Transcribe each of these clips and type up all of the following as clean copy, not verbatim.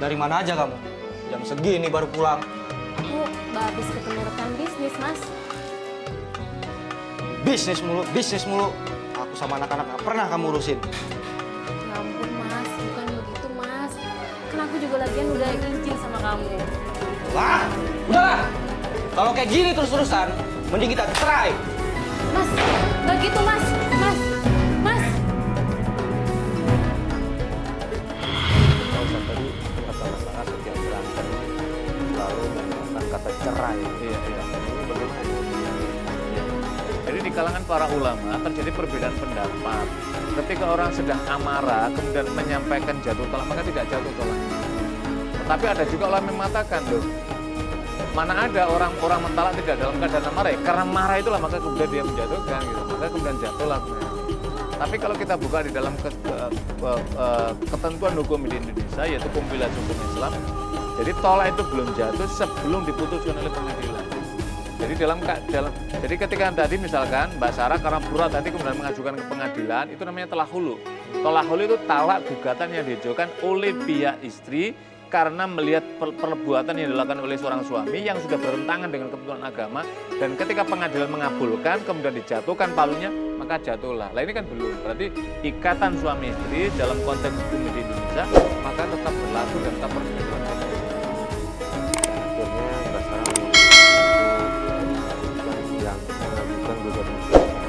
dari mana aja kamu? Jam segini baru pulang. Aku habis ketemu rekan bisnis, Mas. Bisnis mulu. Aku sama anak-anak gak pernah kamu urusin. Ya ampun, Mas. Bukan begitu, Mas. Kan aku juga lagian udah izin sama kamu. Wah, udahlah. Kalau kayak gini terus-terusan, mending kita cerai. Mas, nggak gitu, Mas. Mas. Kalau tadi kata-kata setiap berantem selalu menggunakan kata cerai. Iya. Ini bagaimana? Ya. Jadi di kalangan para ulama terjadi perbedaan pendapat. Ketika orang sedang amarah kemudian menyampaikan jatuh talak, maka tidak jatuh talak. Tetapi ada juga ulama yang mengatakan, loh, mana ada orang mentalak tidak dalam keadaan amarah, ya? Karena marah itulah maka kemudian dia menjatuhkan, gitu. Maka kemudian jatuhlah. Tapi kalau kita buka di dalam ketentuan hukum di Indonesia, yaitu kompilasi hukum Islam, jadi tolak itu belum jatuh sebelum diputuskan oleh pengadilan. Jadi ketika tadi misalkan Mbak Sarah karena berat tadi kemudian mengajukan ke pengadilan, itu namanya talahulu. Talahulu itu talak gugatan yang diajukan oleh pihak istri karena melihat perbuatan yang dilakukan oleh seorang suami yang sudah bertentangan dengan ketentuan agama, dan ketika pengadilan mengabulkan kemudian dijatuhkan palunya, maka jatuhlah. Nah ini kan belum, berarti ikatan suami istri dalam konteks hukum di Indonesia maka tetap berlaku dan tetap berjalan. Akhirnya Mbak Sarah yang mengajukan gugatan pengadilan.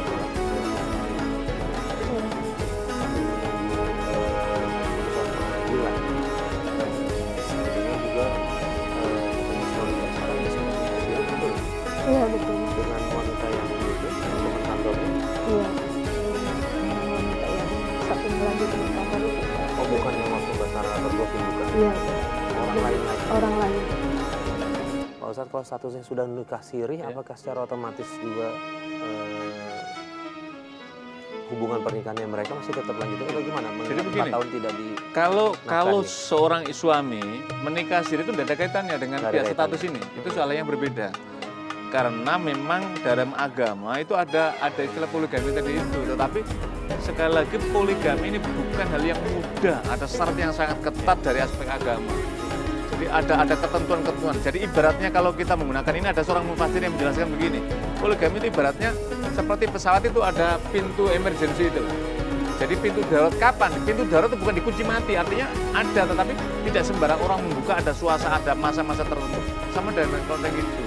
Sebenarnya juga suami Mbak Sarah bisa mengajukan betul Iya betul. dengan wanita yang itu teman kantornya. Iya. Wanita yang satu lagi teman kantor itu. Oh bukan yang waktu Mbak Sarah terblokir, bukan? Iya. Orang lain lagi. Orang lain. Pak Ustadz, kalau statusnya sudah nikah siri, apakah secara otomatis juga hubungan pernikahannya mereka masih tetap lanjut atau gimana? Jadi begini, 4 tahun tidak di Kalau ya? seorang suami menikah siri itu tidak ada kaitannya dengan Nggak ada pihak status kaitannya. ini, itu soal yang berbeda. Karena memang dalam agama itu ada istilah poligami tadi itu, tetapi sekali lagi poligami ini bukan hal yang mudah, ada syarat yang sangat ketat dari aspek agama. Jadi ada ketentuan-ketentuan. Jadi ibaratnya kalau kita menggunakan ini, ada seorang mufassir yang menjelaskan begini, poligami itu ibaratnya seperti pesawat itu ada pintu emergency itu. Jadi pintu darurat kapan? Pintu darurat itu bukan dikunci mati, artinya ada, tetapi tidak sembarang orang membuka, ada suasana, ada masa-masa tertentu. Sama dengan konteks itu.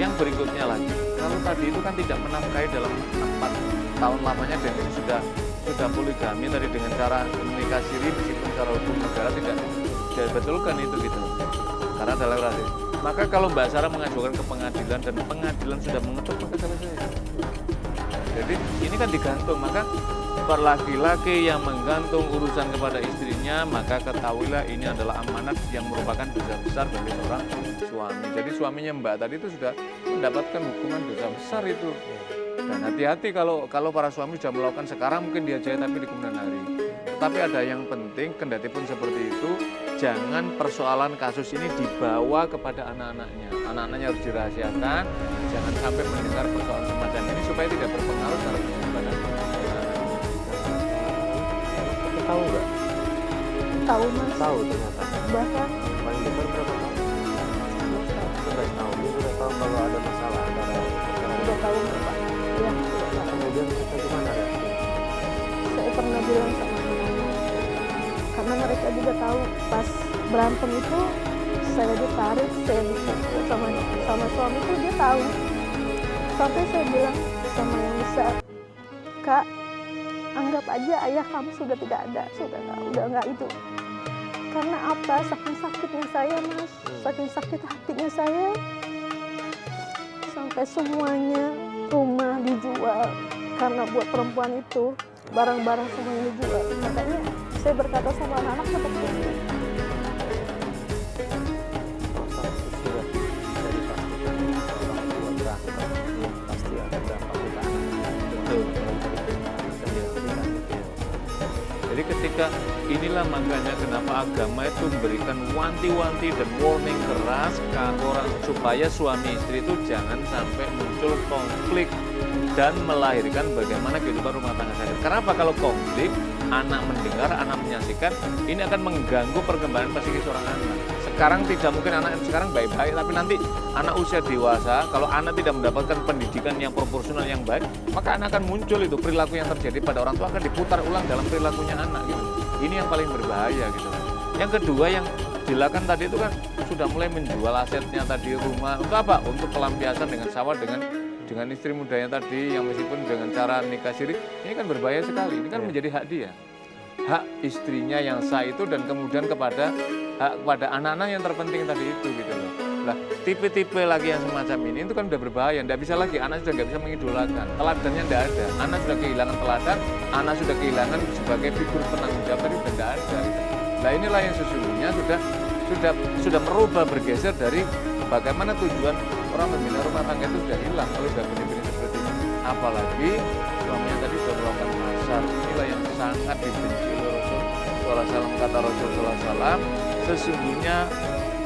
Yang berikutnya lagi, kalau tadi itu kan tidak menafkahi dalam 4 tahun lamanya dan ini sudah poligami tadi dengan cara menikah siri, meskipun secara hukum negara tidak betulkan itu gitu. Karena adalah relasi. Maka kalau Mbak Sarah mengajukan ke pengadilan dan pengadilan sudah mengetuk, maka selesai. Jadi ini kan digantung, maka laki-laki yang menggantung urusan kepada istrinya, maka ketahuilah ini adalah amanat yang merupakan dosa besar bagi seorang suami. Jadi suaminya Mbak tadi itu sudah mendapatkan hukuman dosa besar itu. Dan hati-hati kalau para suami sudah melakukan sekarang mungkin dia jaya tapi di kemudian hari. Tapi ada yang penting, kendati pun seperti itu, jangan persoalan kasus ini dibawa kepada anak-anaknya. Anak-anaknya harus dirahasiakan, jangan sampai mendengar persoalan semacam ini supaya tidak berpengaruh terhadap kehidupan. tahu nggak? Tahu Mas. Tahu ternyata. Bahkan Paling besar berapa tahun? 11 tahun. Dia sudah tahu kalau ada masalah antara udah tahu Pak. Iya. Kemudian mereka gimana reaksinya? Saya pernah bilang sama mamanya, karena mereka juga tahu pas berantem itu saya ditarik, saya dipukul sama suami itu dia tahu. Sampai saya bilang sama yang besar, Kak, anggap aja ayah kamu sudah tidak ada, udah nggak itu. Karena apa? Saking sakitnya saya Mas, saking sakit hatinya saya, sampai semuanya rumah dijual karena buat perempuan itu barang-barang semuanya dijual. Makanya saya berkata sama anak-anak seperti itu. Sudah bisa dipastikan orang tua berantem, ya pasti ada dampak ke anak-anak. Betul. Jadi ketika inilah makanya kenapa agama itu memberikan wanti-wanti dan warning keras ke orang supaya suami istri itu jangan sampai muncul konflik dan melahirkan bagaimana kehidupan rumah tangga saya. Kenapa? Kalau konflik, anak mendengar, anak menyaksikan, ini akan mengganggu perkembangan psikis seorang anak. sekarang tidak mungkin anak sekarang baik-baik, tapi nanti anak usia dewasa, kalau anak tidak mendapatkan pendidikan yang proporsional yang baik, maka anak akan muncul itu perilaku yang terjadi pada orang tua akan diputar ulang dalam perilakunya anak gitu. Ini yang paling berbahaya gitu. Yang kedua yang dilakukan tadi itu kan sudah mulai menjual asetnya tadi, rumah, untuk apa? Untuk pelampiasan dengan sawah dengan istri mudanya tadi yang meskipun dengan cara nikah siri, ini kan berbahaya sekali. Ini kan menjadi hak dia. Hak istrinya yang sah itu dan kemudian kepada anak-anak yang terpenting tadi itu gitu loh. Nah, tipe-tipe lagi yang semacam ini itu kan udah berbahaya, tidak bisa lagi, anak sudah nggak bisa mengidolakan, teladannya tidak ada, anak sudah kehilangan teladan, anak sudah kehilangan sebagai figur penanggung jawab tadi sudah tidak ada. Gitu. Nah inilah yang sesungguhnya sudah merubah bergeser dari bagaimana tujuan orang membina rumah tangga itu sudah hilang kalau sudah benar-benar seperti ini. Apalagi suaminya tadi sudah melakukan masar, inilah yang sangat dibenci oleh Rasul SAW. Kata Rasul SAW, sesungguhnya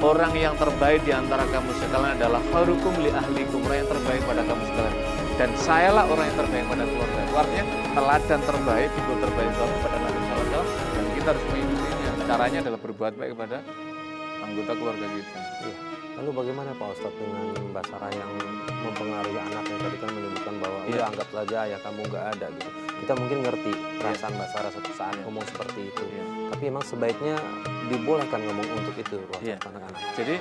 orang yang terbaik di antara kamu sekalian adalah khairukum li ahlikum, orang yang terbaik pada kamu sekalian. Dan sayalah orang yang terbaik pada keluarga. Artinya teladan terbaik, figur terbaik suami pada Nabi SAW, dan kita harus mengikutinya. Caranya adalah berbuat baik kepada anggota keluarga kita. Iya. Lalu bagaimana Pak Ustadz dengan Mbak Sarah yang mempengaruhi anaknya? Tadi kan menyebutkan bahwa udah anggap saja ayah kamu nggak ada gitu. Kita mungkin ngerti perasaan Mbak Sarah saat ngomong seperti itu. Tapi emang sebaiknya dibolehkan ngomong untuk itu anak-anak. Jadi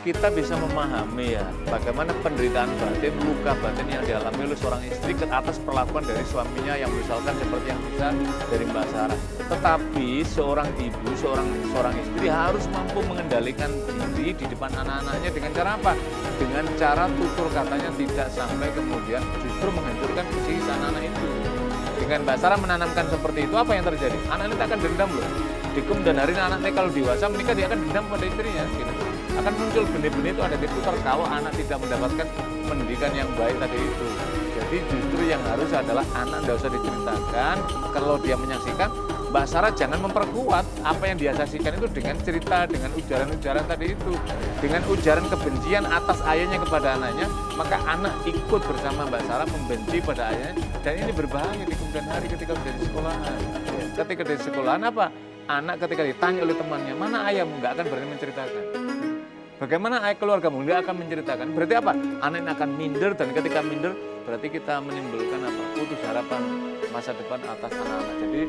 kita bisa memahami ya bagaimana penderitaan batin, luka batin yang dialami oleh seorang istri ke atas perlakuan dari suaminya yang misalkan seperti yang bisa dari Mbak Sarah. Tetapi seorang ibu, seorang istri harus mampu mengendalikan diri di depan anak-anaknya dengan cara apa? Dengan cara tutur katanya tidak sampai kemudian justru menghancurkan psikis anak-anak itu. Dengan Mbak Sarah menanamkan seperti itu, apa yang terjadi? Anak ini akan dendam loh. Di kemudian hari anaknya kalau dewasa menikah dia akan dendam pada istrinya. Gitu. Akan muncul benih-benih itu ada diputar kalau anak tidak mendapatkan pendidikan yang baik tadi itu. Jadi justru yang harus adalah anak tidak usah diceritakan. Kalau dia menyaksikan, Mbak Sarah jangan memperkuat apa yang dia saksikan itu dengan cerita, dengan ujaran-ujaran tadi itu. Dengan ujaran kebencian atas ayahnya kepada anaknya, maka anak ikut bersama Mbak Sarah membenci pada ayahnya. Dan ini berbahaya di kemudian hari ketika sudah di sekolahan. Ketika di sekolahan apa? Anak ketika ditanya oleh temannya, mana ayahmu? Nggak akan berani menceritakan. Bagaimana ayah keluargamu? Nggak akan menceritakan. Berarti apa? Anak ini akan minder, dan ketika minder, berarti kita menimbulkan apa? Putus harapan masa depan atas anak-anak. Jadi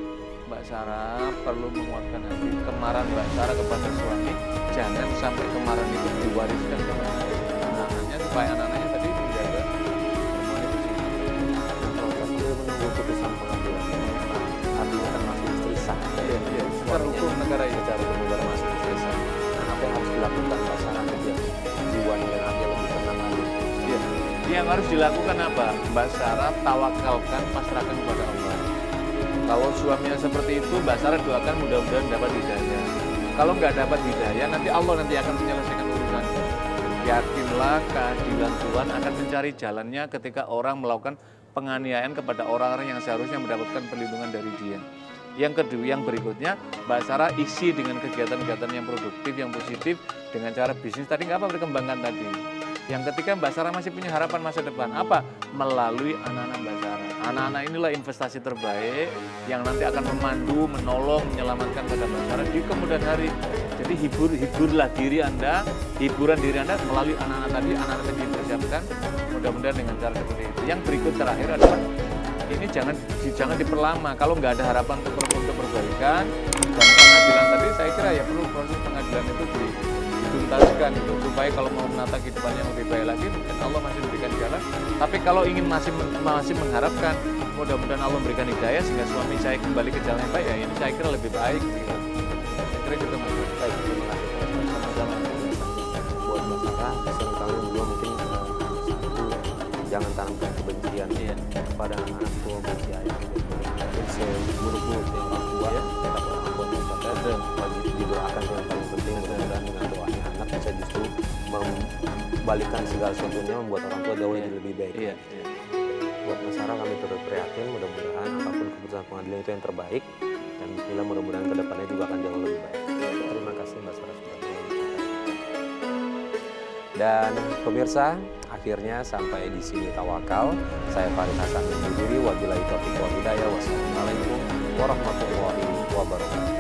Mbak Sarah perlu menguatkan hati. Kemarahan Mbak Sarah kepada suami, jangan sampai kemarahan itu diwariskan kepada anak-anaknya, supaya anak-anaknya tadi menjaga harmoni bersama. Sambil menunggu putusan pengadilan, artinya kan masih istri sah. Iya. Secara hukum negara ini. Secara hukum negara masih istri sah. Nah, apa yang harus dilakukan Mbak Sarah biar jiwanya dan hatinya lebih tenang lagi? Iya. Yang harus dilakukan apa? Mbak Sarah tawakalkan, pasrahkan kepada Allah. Kalau suaminya seperti itu, Mbak Sarah doakan mudah-mudahan dapat hidayah. Kalau nggak dapat hidayah, nanti Allah nanti akan menyelesaikan urusannya. Yakinlah keadilan Tuhan akan mencari jalannya ketika orang melakukan penganiayaan kepada orang-orang yang seharusnya mendapatkan perlindungan dari dia. Yang kedua, yang berikutnya, Mbak Sarah isi dengan kegiatan-kegiatan yang produktif, yang positif, dengan cara bisnis tadi nggak apa berkembangkan tadi. Yang ketiga, Mbak Sarah masih punya harapan masa depan. Apa? Melalui anak-anak Mbak Sarah. Anak-anak inilah investasi terbaik yang nanti akan memandu, menolong, menyelamatkan pada Mbak Sarah di kemudian hari. Jadi hiburlah diri Anda, hiburan diri Anda melalui anak-anak tadi dipersiapkan. Mudah-mudahan dengan cara seperti itu. Yang berikut terakhir adalah ini jangan diperlama. Kalau nggak ada harapan untuk perbaikan dan pengadilan tadi, saya kira ya perlu proses pengadilan itu dituntaskan gitu, supaya kalau mau menata kehidupan yang lebih baik lagi, mungkin Allah masih memberikan jalan. Tapi kalau ingin masih mengharapkan, mudah-mudahan Allah memberikan hidayah sehingga suami saya kembali ke jalan yang baik, ya ini saya kira lebih baik. Gitu. Saya kira kita mau Baik, terima kasih sama-sama. Buat Mbak Sarah, pesan kalian dua mungkin satu, jangan tanamkan kebencian pada anak-anak tua benci ayah. Mungkin seburuk-buruknya orang tua, tetap orang tua tetap wajib didoakan yang paling penting. Mudah-mudahan dengan doanya anak bisa justru membalikkan segala sesuatunya, membuat orang tua jauh lebih baik. Buat Mbak Sarah, kami turut prihatin. Mudah-mudahan apapun keputusan pengadilan itu yang terbaik, dan bismillah mudah-mudahan kedepannya juga akan jauh lebih baik. Terima kasih Mbak Sarah sudah berbincang. Dan pemirsa, akhirnya sampai di sini Tawakal. Saya Farid Hasan undur diri. Wabillahi taufiq wal hidayah. Wassalamualaikum warahmatullahi wabarakatuh.